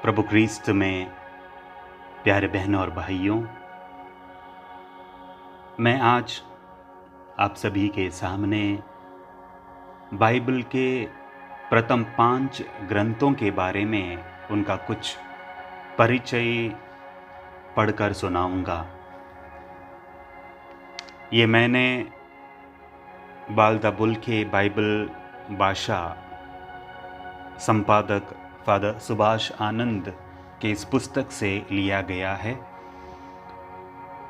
प्रभु क्रिस्त में प्यारे बहनों और भाइयों, मैं आज आप सभी के सामने बाइबल के प्रथम 5 ग्रंथों के बारे में उनका कुछ परिचय पढ़कर सुनाऊंगा। ये मैंने बाल द बुल के बाइबल भाषा संपादक फादर सुभाष आनंद के इस पुस्तक से लिया गया है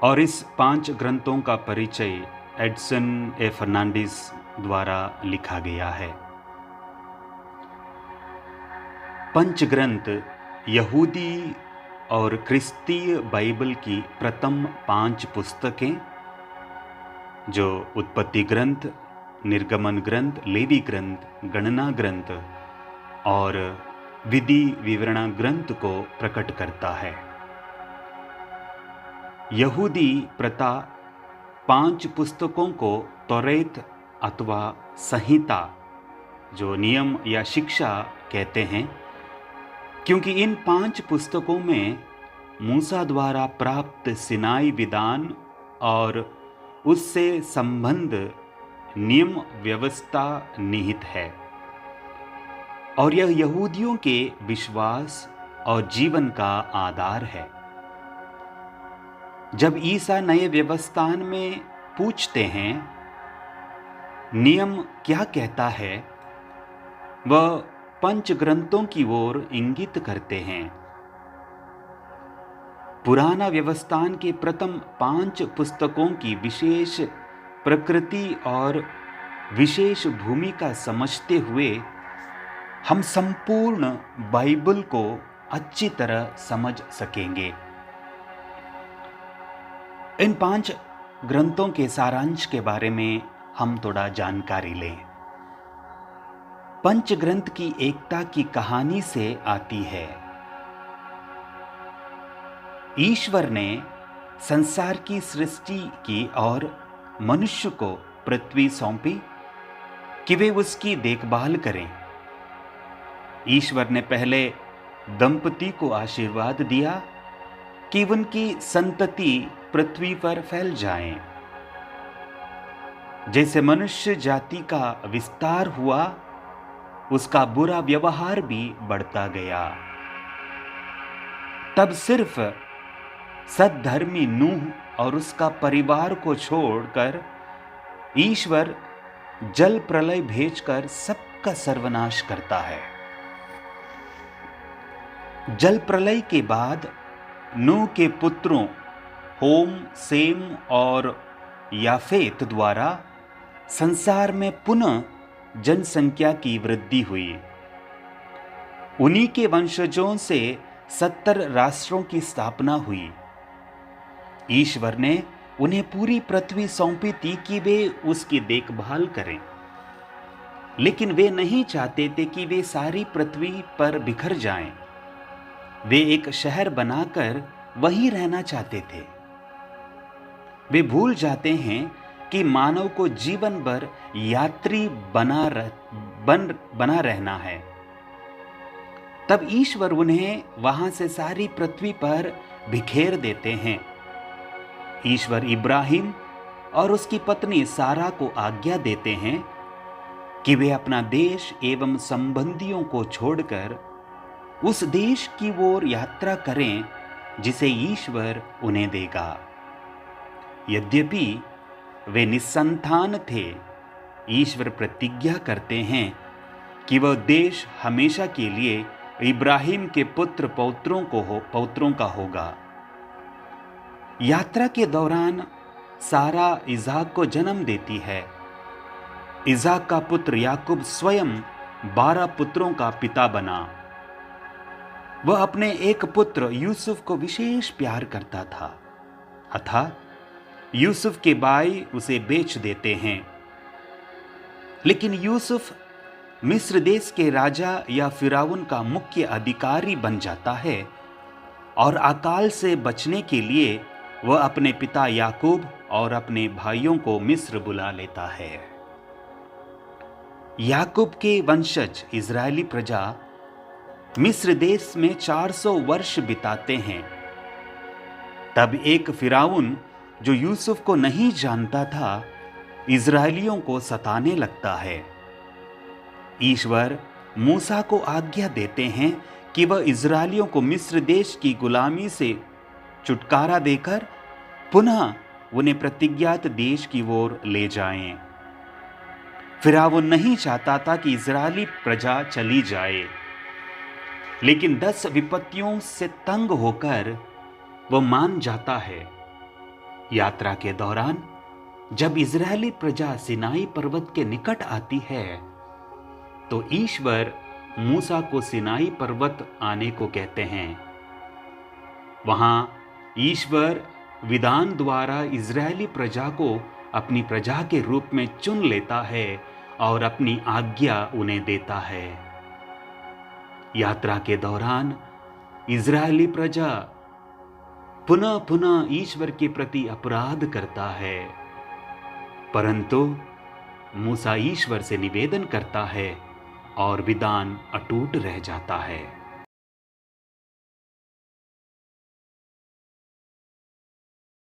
और इस 5 ग्रंथों का परिचय एडसन ए फर्नांडिस द्वारा लिखा गया है। पंचग्रंथ यहूदी और क्रिस्तीय बाइबल की प्रथम 5 पुस्तकें जो उत्पत्ति ग्रंथ, निर्गमन ग्रंथ, लेवी ग्रंथ, गणना ग्रंथ और विधि विवरण ग्रंथ को प्रकट करता है। यहूदी प्रथा 5 पुस्तकों को तौरेत अथवा संहिता जो नियम या शिक्षा कहते हैं, क्योंकि इन 5 पुस्तकों में मूसा द्वारा प्राप्त सिनाई विधान और उससे संबंध नियम व्यवस्था निहित है और यह यहूदियों के विश्वास और जीवन का आधार है। जब ईसा नए व्यवस्थान में पूछते हैं नियम क्या कहता है, वह पंच ग्रंथों की ओर इंगित करते हैं। पुराना व्यवस्थान के प्रथम 5 पुस्तकों की विशेष प्रकृति और विशेष भूमिका समझते हुए हम संपूर्ण बाइबल को अच्छी तरह समझ सकेंगे। इन 5 ग्रंथों के सारांश के बारे में हम थोड़ा जानकारी लें। पंच ग्रंथ की एकता की कहानी से आती है। ईश्वर ने संसार की सृष्टि की और मनुष्य को पृथ्वी सौंपी कि वे उसकी देखभाल करें। ईश्वर ने पहले दंपति को आशीर्वाद दिया कि उनकी संतति पृथ्वी पर फैल जाए। जैसे मनुष्य जाति का विस्तार हुआ, उसका बुरा व्यवहार भी बढ़ता गया। तब सिर्फ सद्धर्मी नूह और उसका परिवार को छोड़कर ईश्वर जल प्रलय भेजकर सबका सर्वनाश करता है। जल प्रलय के बाद नूह के पुत्रों होम, सेम और याफेत द्वारा संसार में पुनः जनसंख्या की वृद्धि हुई। उन्हीं के वंशजों से 70 राष्ट्रों की स्थापना हुई। ईश्वर ने उन्हें पूरी पृथ्वी सौंपी थी कि वे उसकी देखभाल करें, लेकिन वे नहीं चाहते थे कि वे सारी पृथ्वी पर बिखर जाएं। वे एक शहर बनाकर वहीं रहना चाहते थे। वे भूल जाते हैं कि मानव को जीवन भर यात्री बना रहना है। तब ईश्वर उन्हें वहां से सारी पृथ्वी पर बिखेर देते हैं। ईश्वर इब्राहिम और उसकी पत्नी सारा को आज्ञा देते हैं कि वे अपना देश एवं संबंधियों को छोड़कर उस देश की ओर यात्रा करें जिसे ईश्वर उन्हें देगा। यद्यपि वे निसंतान थे, ईश्वर प्रतिज्ञा करते हैं कि वह देश हमेशा के लिए इब्राहिम के पुत्र पौत्रों का होगा। यात्रा के दौरान सारा इज़हाक को जन्म देती है। इज़हाक का पुत्र याकूब स्वयं 12 पुत्रों का पिता बना। वह अपने एक पुत्र यूसुफ को विशेष प्यार करता था, अतः यूसुफ के भाई उसे बेच देते हैं। लेकिन यूसुफ मिस्र देश के राजा या फिरौन का मुख्य अधिकारी बन जाता है और अकाल से बचने के लिए वह अपने पिता याकूब और अपने भाइयों को मिस्र बुला लेता है। याकूब के वंशज इजरायली प्रजा मिस्र देश में 400 वर्ष बिताते हैं। तब एक फिराउन जो यूसुफ को नहीं जानता था, इज़राइलियों को सताने लगता है। ईश्वर मूसा को आज्ञा देते हैं कि वह इज़राइलियों को मिस्र देश की गुलामी से छुटकारा देकर पुनः उन्हें प्रतिज्ञात देश की ओर ले जाएं। फिरौन नहीं चाहता था कि इज़राइली प्रजा चली जाए, लेकिन 10 विपत्तियों से तंग होकर वह मान जाता है। यात्रा के दौरान जब इज़राइली प्रजा सिनाई पर्वत के निकट आती है, तो ईश्वर मूसा को सिनाई पर्वत आने को कहते हैं। वहां ईश्वर विधान द्वारा इज़राइली प्रजा को अपनी प्रजा के रूप में चुन लेता है और अपनी आज्ञा उन्हें देता है। यात्रा के दौरान इज़राइली प्रजा पुनः पुनः ईश्वर के प्रति अपराध करता है, परंतु मूसा ईश्वर से निवेदन करता है और विधान अटूट रह जाता है।